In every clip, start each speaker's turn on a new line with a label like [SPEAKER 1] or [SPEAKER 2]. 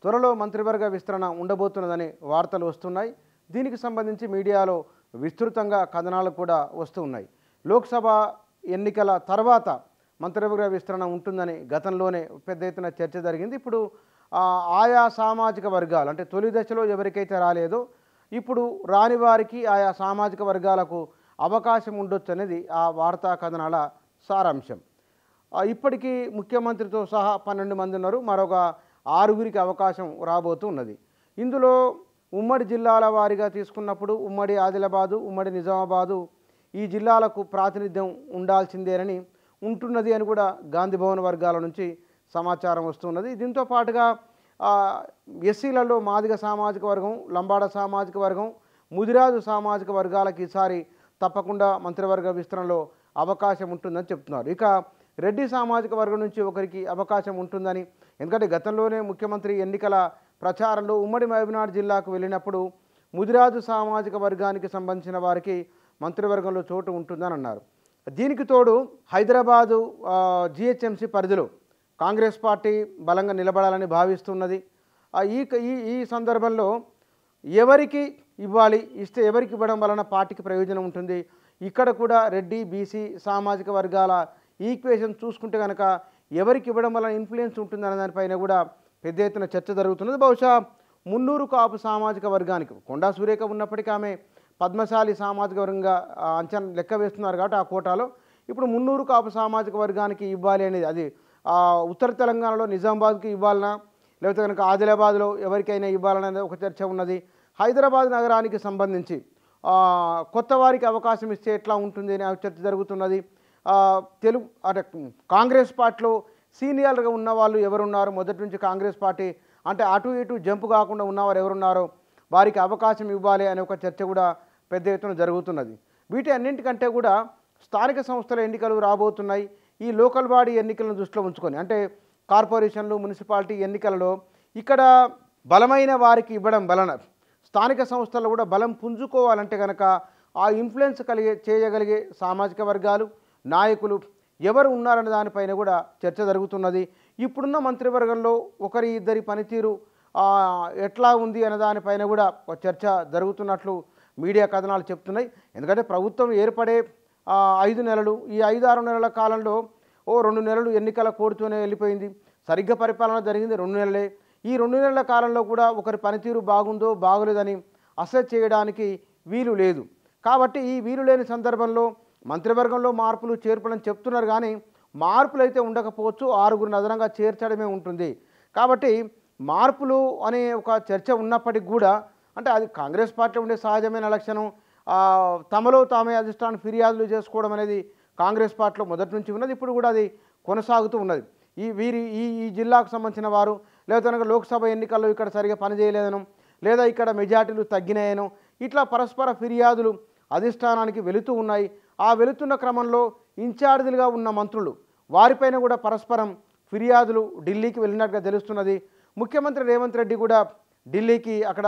[SPEAKER 1] త్వరలో మంత్రివర్గ విస్తరణ ఉండబోతున్నదని వార్తలు వస్తున్నాయి. దీనికి సంబంధించి మీడియాలో విస్తృతంగా కథనాలు కూడా వస్తున్నాయి. లోక్సభ ఎన్నికల తర్వాత మంత్రివర్గ విస్తరణ ఉంటుందని గతంలోనే పెద్ద ఎత్తున చర్చ జరిగింది. ఇప్పుడు ఆయా సామాజిక వర్గాలు అంటే తొలి దశలో ఎవరికైతే రాలేదో ఇప్పుడు రాని వారికి ఆయా సామాజిక వర్గాలకు అవకాశం ఉండొచ్చు అనేది ఆ వార్తా కథనాల సారాంశం. ఇప్పటికీ ముఖ్యమంత్రితో సహా 12 మంది ఉన్నారు. మరొక 6గురికి అవకాశం రాబోతున్నది. ఇందులో ఉమ్మడి జిల్లాల వారీగా తీసుకున్నప్పుడు ఉమ్మడి ఆదిలాబాదు, ఉమ్మడి నిజామాబాదు ఈ జిల్లాలకు ప్రాతినిధ్యం ఉండాల్సిందేనని ఉంటున్నది అని కూడా గాంధీ భవన్ వర్గాల నుంచి సమాచారం వస్తున్నది. దీంతో పాటుగా ఎస్సీలలో మాదిగ సామాజిక వర్గం, లంబాడ సామాజిక వర్గం, ముదిరాజు సామాజిక వర్గాలకు ఈసారి తప్పకుండా మంత్రివర్గ విస్తరణలో అవకాశం ఉంటుందని చెప్తున్నారు. ఇక రెడ్డి సామాజిక వర్గం నుంచి ఒకరికి అవకాశం ఉంటుందని, ఎందుకంటే గతంలోనే ముఖ్యమంత్రి ఎన్నికల ప్రచారంలో ఉమ్మడి మహబూబ్నగర్ జిల్లాకు వెళ్ళినప్పుడు ముదిరాజు సామాజిక వర్గానికి సంబంధించిన వారికి మంత్రివర్గంలో చోటు ఉంటుందని అన్నారు. దీనికి తోడు హైదరాబాదు జిహెచ్ఎంసీ పరిధిలో కాంగ్రెస్ పార్టీ బలంగా నిలబడాలని భావిస్తున్నది. ఈ సందర్భంలో ఎవరికి ఇవ్వాలి, ఇస్తే ఎవరికి ఇవ్వడం వలన పార్టీకి ప్రయోజనం ఉంటుంది, ఇక్కడ కూడా రెడ్డి బీసీ సామాజిక వర్గాల ఈక్వేషన్ చూసుకుంటే కనుక ఎవరికి ఇవ్వడం వలన ఇన్ఫ్లుయెన్స్ ఉంటుందనే దానిపైన కూడా పెద్ద ఎత్తున చర్చ జరుగుతున్నది. బహుశా మున్నూరు కాపు సామాజిక వర్గానికి కొండా సురేఖ ఉన్నప్పటికీ ఆమె పద్మశాలి సామాజిక వర్గంగా అంచనా లెక్క వేస్తున్నారు కాబట్టి ఆ కోటాలో ఇప్పుడు మున్నూరు కాపు సామాజిక వర్గానికి ఇవ్వాలి అనేది, అది ఉత్తర తెలంగాణలో నిజామాబాద్కి ఇవ్వాలన్నా లేకపోతే కనుక ఆదిలాబాద్లో ఎవరికైనా ఇవ్వాలనేది ఒక చర్చ ఉన్నది. హైదరాబాద్ నగరానికి సంబంధించి కొత్త వారికి అవకాశం ఇస్తే ఎట్లా ఉంటుంది అనే చర్చ జరుగుతున్నది. తెలుగు అంటే కాంగ్రెస్ పార్టీలో సీనియర్గా ఉన్న వాళ్ళు ఎవరున్నారు, మొదటి నుంచి కాంగ్రెస్ పార్టీ అంటే అటు ఇటు జంపు కాకుండా ఉన్నవారు ఎవరున్నారో వారికి అవకాశం ఇవ్వాలి అనే ఒక చర్చ కూడా పెద్ద ఎత్తున జరుగుతున్నది. వీటి అన్నింటికంటే కూడా స్థానిక సంస్థల ఎన్నికలు రాబోతున్నాయి. ఈ లోకల్ బాడీ ఎన్నికలను దృష్టిలో ఉంచుకొని అంటే కార్పొరేషన్లు, మున్సిపాలిటీ ఎన్నికలలో ఇక్కడ బలమైన వారికి ఇవ్వడం వలన స్థానిక సంస్థల్లో కూడా బలం పుంజుకోవాలంటే కనుక ఆ ఇన్ఫ్లుయెన్స్ చేయగలిగే సామాజిక వర్గాలు, నాయకులు ఎవరు ఉన్నారనే దానిపైన కూడా చర్చ జరుగుతున్నది. ఇప్పుడున్న మంత్రివర్గంలో ఒకరి ఇద్దరి పనితీరు ఎట్లా ఉంది అనే దానిపైన కూడా చర్చ జరుగుతున్నట్లు మీడియా కథనాలు చెప్తున్నాయి. ఎందుకంటే ప్రభుత్వం ఏర్పడే 5 నెలలు, ఈ 5-6 నెలల కాలంలో 2 నెలలు ఎన్నికల కోడ్తోనే వెళ్ళిపోయింది. సరిగ్గా పరిపాలన జరిగింది 2 నెలలే. ఈ 2 నెలల కాలంలో కూడా ఒకరి పనితీరు బాగుందో బాగోలేదని అసెస్ చేయడానికి వీలు లేదు. కాబట్టి ఈ వీలు లేని సందర్భంలో మంత్రివర్గంలో మార్పులు చేర్పులని చెప్తున్నారు కానీ మార్పులు అయితే ఉండకపోవచ్చు, 6గురిని అదనంగా చేర్చడమే ఉంటుంది. కాబట్టి మార్పులు అనే ఒక చర్చ ఉన్నప్పటికీ కూడా అంటే అది కాంగ్రెస్ పార్టీలో ఉండే సహజమైన లక్షణం. తమలో తామే అధిష్టానం ఫిర్యాదులు చేసుకోవడం అనేది కాంగ్రెస్ పార్టీలో మొదటి నుంచి ఉన్నది, ఇప్పుడు కూడా అది కొనసాగుతూ ఉన్నది. ఈ జిల్లాకు సంబంధించిన వారు లేదా కనుక లోక్సభ ఎన్నికల్లో ఇక్కడ సరిగా పనిచేయలేదనో లేదా ఇక్కడ మెజార్టీలు తగ్గినాయనో ఇట్లా పరస్పర ఫిర్యాదులు అధిష్టానానికి వెళుతూ ఉన్నాయి. ఆ వెళుతున్న క్రమంలో ఇన్ఛార్జీలుగా ఉన్న మంత్రులు వారిపైన కూడా పరస్పరం ఫిర్యాదులు ఢిల్లీకి వెళ్ళినట్టుగా తెలుస్తున్నది. ముఖ్యమంత్రి రేవంత్ రెడ్డి కూడా ఢిల్లీకి అక్కడ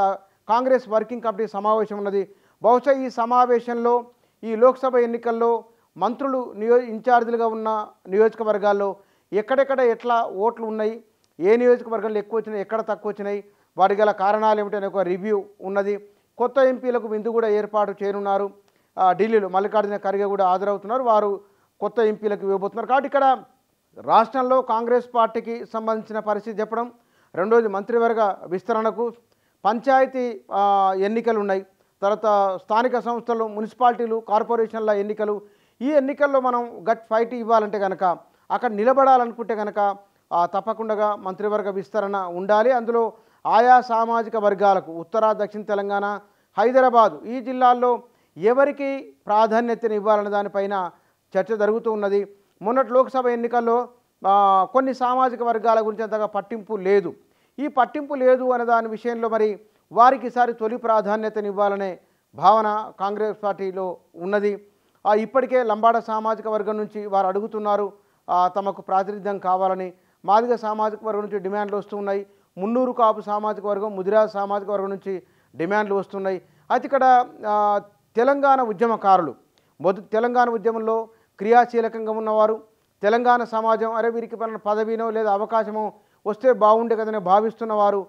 [SPEAKER 1] కాంగ్రెస్ వర్కింగ్ కమిటీ సమావేశం ఉన్నది. బహుశా ఈ సమావేశంలో ఈ లోక్సభ ఎన్నికల్లో మంత్రులు ఇన్ఛార్జీలుగా ఉన్న నియోజకవర్గాల్లో ఎక్కడెక్కడ ఎట్లా ఓట్లు ఉన్నాయి, ఏ నియోజకవర్గంలో ఎక్కువ వచ్చినాయి, ఎక్కడ తక్కువ వచ్చినాయి, వాటి గల కారణాలు ఏమిటనే ఒక రివ్యూ ఉన్నది. కొత్త ఎంపీలకు విందు కూడా ఏర్పాటు చేయనున్నారు. ఢిల్లీలో మల్లికార్జున ఖర్గే కూడా హాజరవుతున్నారు. వారు కొత్త ఎంపీలకు ఇవ్వబోతున్నారు. కాబట్టి ఇక్కడ రాష్ట్రంలో కాంగ్రెస్ పార్టీకి సంబంధించిన పరిస్థితి చెప్పడం, రెండోది మంత్రివర్గ విస్తరణకు, పంచాయతీ ఎన్నికలు ఉన్నాయి, తర్వాత స్థానిక సంస్థలు, మున్సిపాలిటీలు, కార్పొరేషన్ల ఎన్నికలు. ఈ ఎన్నికల్లో మనం గట్ ఫైట్ ఇవ్వాలంటే కనుక అక్కడ నిలబడాలనుకుంటే కనుక తప్పకుండా మంత్రివర్గ విస్తరణ ఉండాలి. అందులో ఆయా సామాజిక వర్గాలకు ఉత్తర, దక్షిణ తెలంగాణ, హైదరాబాదు ఈ జిల్లాల్లో ఎవరికి ప్రాధాన్యతను ఇవ్వాలనే దానిపైన చర్చ జరుగుతూ ఉన్నది. మొన్నటి లోక్సభ ఎన్నికల్లో కొన్ని సామాజిక వర్గాల గురించి అంతగా పట్టింపు లేదు. ఈ పట్టింపు లేదు అనే దాని విషయంలో మరి వారికి ఈసారి తొలి ప్రాధాన్యతను ఇవ్వాలనే భావన కాంగ్రెస్ పార్టీలో ఉన్నది. ఇప్పటికే లంబాడ సామాజిక వర్గం నుంచి వారు అడుగుతున్నారు తమకు ప్రాతినిధ్యం కావాలని. మాదిగ సామాజిక వర్గం నుంచి డిమాండ్లు వస్తున్నాయి. మున్నూరు కాపు సామాజిక వర్గం, ముదిరాజ్ సామాజిక వర్గం నుంచి డిమాండ్లు వస్తున్నాయి. అయితే ఇక్కడ తెలంగాణ ఉద్యమకారులు తెలంగాణ ఉద్యమంలో క్రియాశీలకంగా ఉన్నవారు, తెలంగాణ సమాజం వీరికి పదవినో లేదా అవకాశమో వస్తే బాగుండే కదనే భావిస్తున్నవారు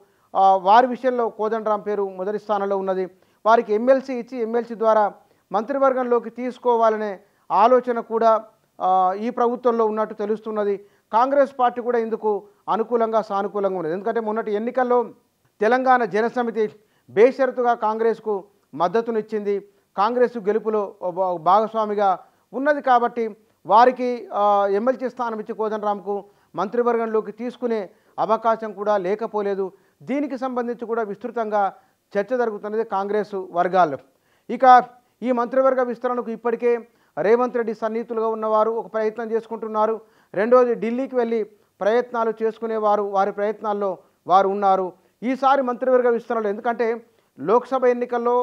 [SPEAKER 1] వారి విషయంలో కోదండరాం పేరు మొదటి స్థానంలో ఉన్నది. వారికి ఎమ్మెల్సీ ఇచ్చి ఎమ్మెల్సీ ద్వారా మంత్రివర్గంలోకి తీసుకోవాలనే ఆలోచన కూడా ఈ ప్రభుత్వంలో ఉన్నట్టు తెలుస్తున్నది. కాంగ్రెస్ పార్టీ కూడా ఇందుకు అనుకూలంగా సానుకూలంగా ఉన్నది. ఎందుకంటే మొన్నటి ఎన్నికల్లో తెలంగాణ జనసమితి బేషరతుగా కాంగ్రెస్కు మద్దతునిచ్చింది. కాంగ్రెస్ గెలుపులో భాగస్వామిగా ఉన్నది కాబట్టి వారికి ఎమ్మెల్సీ స్థానం ఇచ్చి కోదండరాంకు మంత్రివర్గంలోకి తీసుకునే అవకాశం కూడా లేకపోలేదు. దీనికి సంబంధించి కూడా విస్తృతంగా చర్చ జరుగుతున్నది కాంగ్రెస్ వర్గాల్లో. ఇక ఈ మంత్రివర్గ విస్తరణకు ఇప్పటికే రేవంత్ రెడ్డి సన్నిహితులుగా ఉన్నవారు ఒక ప్రయత్నం చేసుకుంటున్నారు. రెండోది ఢిల్లీకి వెళ్ళి ప్రయత్నాలు చేసుకునేవారు వారి ప్రయత్నాల్లో వారు ఉన్నారు. ఈసారి మంత్రివర్గ విస్తరణలో ఎందుకంటే లోక్సభ ఎన్నికల్లో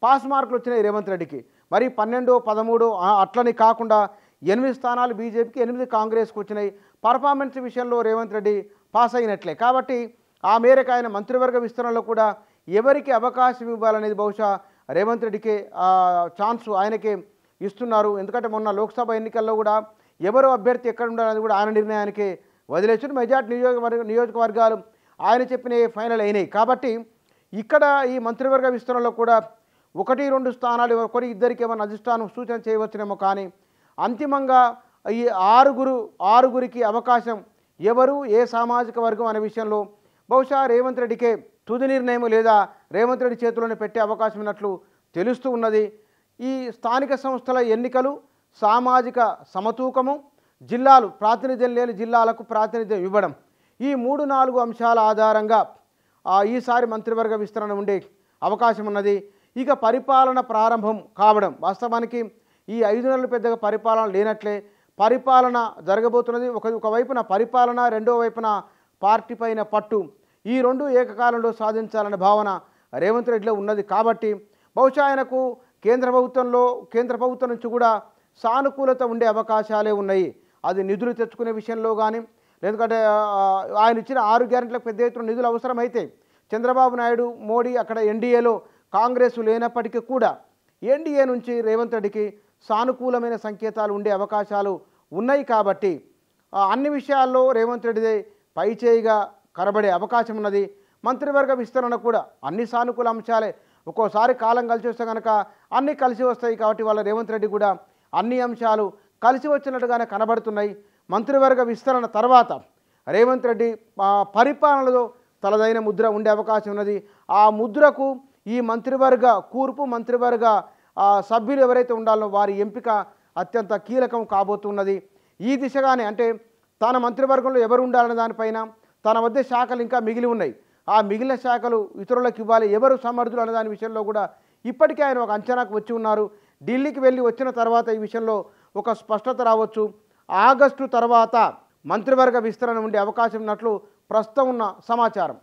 [SPEAKER 1] పాస్ మార్కులు వచ్చినాయి రేవంత్ రెడ్డికి. మరి 12, 13 అట్లని కాకుండా 8 స్థానాలు బీజేపీకి, 8 కాంగ్రెస్కి వచ్చినాయి. పర్ఫార్మెన్స్ విషయంలో రేవంత్ రెడ్డి పాస్ అయినట్లే. కాబట్టి ఆ మేరకు ఆయన మంత్రివర్గ విస్తరణలో కూడా ఎవరికి అవకాశం ఇవ్వాలనేది బహుశా రేవంత్ రెడ్డికి ఛాన్స్ ఆయనకే ఇస్తున్నారు. ఎందుకంటే మొన్న లోక్సభ ఎన్నికల్లో కూడా ఎవరు అభ్యర్థి ఎక్కడ ఉండాలనేది కూడా ఆయన నిర్ణయానికి వదిలేసారు. మెజార్టీ నియోజకవర్గాలు ఆయన చెప్పినవి ఫైనల్ అయినాయి. కాబట్టి ఇక్కడ ఈ మంత్రివర్గ విస్తరణలో కూడా 1, 2 స్థానాలు ఒకరి ఇద్దరికి ఏమైనా అధిష్టానం సూచన చేయవచ్చునేమో. కానీ అంతిమంగా ఈ ఆరుగురికి అవకాశం ఎవరు ఏ సామాజిక వర్గం అనే విషయంలో బహుశా రేవంత్ రెడ్డికే తుది నిర్ణయం లేదా రేవంత్ రెడ్డి చేతిలోనే పెట్టే అవకాశం ఉన్నట్లు తెలుస్తూ ఉన్నది. ఈ స్థానిక సంస్థల ఎన్నికలు, సామాజిక సమతూకము, జిల్లాలు ప్రాతినిధ్యం లేని జిల్లాలకు ప్రాతినిధ్యం ఇవ్వడం, ఈ 3-4 అంశాల ఆధారంగా ఈసారి మంత్రివర్గ విస్తరణ ఉండే అవకాశం ఉన్నది. ఇక పరిపాలన ప్రారంభం కావడం వాస్తవానికి ఈ 5 నెలలు పెద్దగా పరిపాలన లేనట్లే పరిపాలన జరగబోతున్నది. ఒకవైపున పరిపాలన, రెండో వైపున పార్టీ పైన పట్టు, ఈ రెండు ఏకకాలంలో సాధించాలనే భావన రేవంత్ రెడ్డిలో ఉన్నది. కాబట్టి బహుశా ఆయనకు కేంద్ర ప్రభుత్వం నుంచి కూడా సానుకూలత ఉండే అవకాశాలే ఉన్నాయి. అది నిధులు తెచ్చుకునే విషయంలో కానీ, ఎందుకంటే ఆయన ఇచ్చిన 6 గ్యారెంటీలకు పెద్ద ఎత్తున నిధులు అవసరమైతే చంద్రబాబు నాయుడు, మోడీ అక్కడ ఎన్డీఏలో కాంగ్రెస్ లేనప్పటికీ కూడా ఎన్డీఏ నుంచి రేవంత్ రెడ్డికి సానుకూలమైన సంకేతాలు ఉండే అవకాశాలు ఉన్నాయి. కాబట్టి అన్ని విషయాల్లో రేవంత్ రెడ్డిదే పైచేయిగా కనబడే అవకాశం ఉన్నది. మంత్రివర్గ విస్తరణ కూడా అన్ని సానుకూల అంశాలే. ఒక్కోసారి కాలం కలిసి వస్తే కనుక అన్నీ కలిసి వస్తాయి. కాబట్టి వాళ్ళ రేవంత్ రెడ్డి కూడా అన్ని అంశాలు కలిసి వచ్చినట్టుగానే కనబడుతున్నాయి. మంత్రివర్గ విస్తరణ తర్వాత రేవంత్ రెడ్డి పరిపాలనలో తనదైన ముద్ర ఉండే అవకాశం ఉన్నది. ఆ ముద్రకు ఈ మంత్రివర్గ మంత్రివర్గ సభ్యులు ఎవరైతే ఉండాలో వారి ఎంపిక అత్యంత కీలకం కాబోతున్నది. ఈ దిశగానే అంటే తన మంత్రివర్గంలో ఎవరు ఉండాలనే దానిపైన తన వద్ద శాఖలు ఇంకా మిగిలి ఉన్నాయి. ఆ మిగిలిన శాఖలు ఇతరులకు ఇవ్వాలి, ఎవరు సమర్థులు అనే దాని విషయంలో కూడా ఇప్పటికే ఆయన ఒక అంచనాకు వచ్చి ఉన్నారు. ఢిల్లీకి వెళ్ళి వచ్చిన తర్వాత ఈ విషయంలో ఒక స్పష్టత రావచ్చు. ఆగస్టు తర్వాత మంత్రివర్గ విస్తరణ ఉండే అవకాశం ఉన్నట్లు ప్రస్తుతం ఉన్న సమాచారం.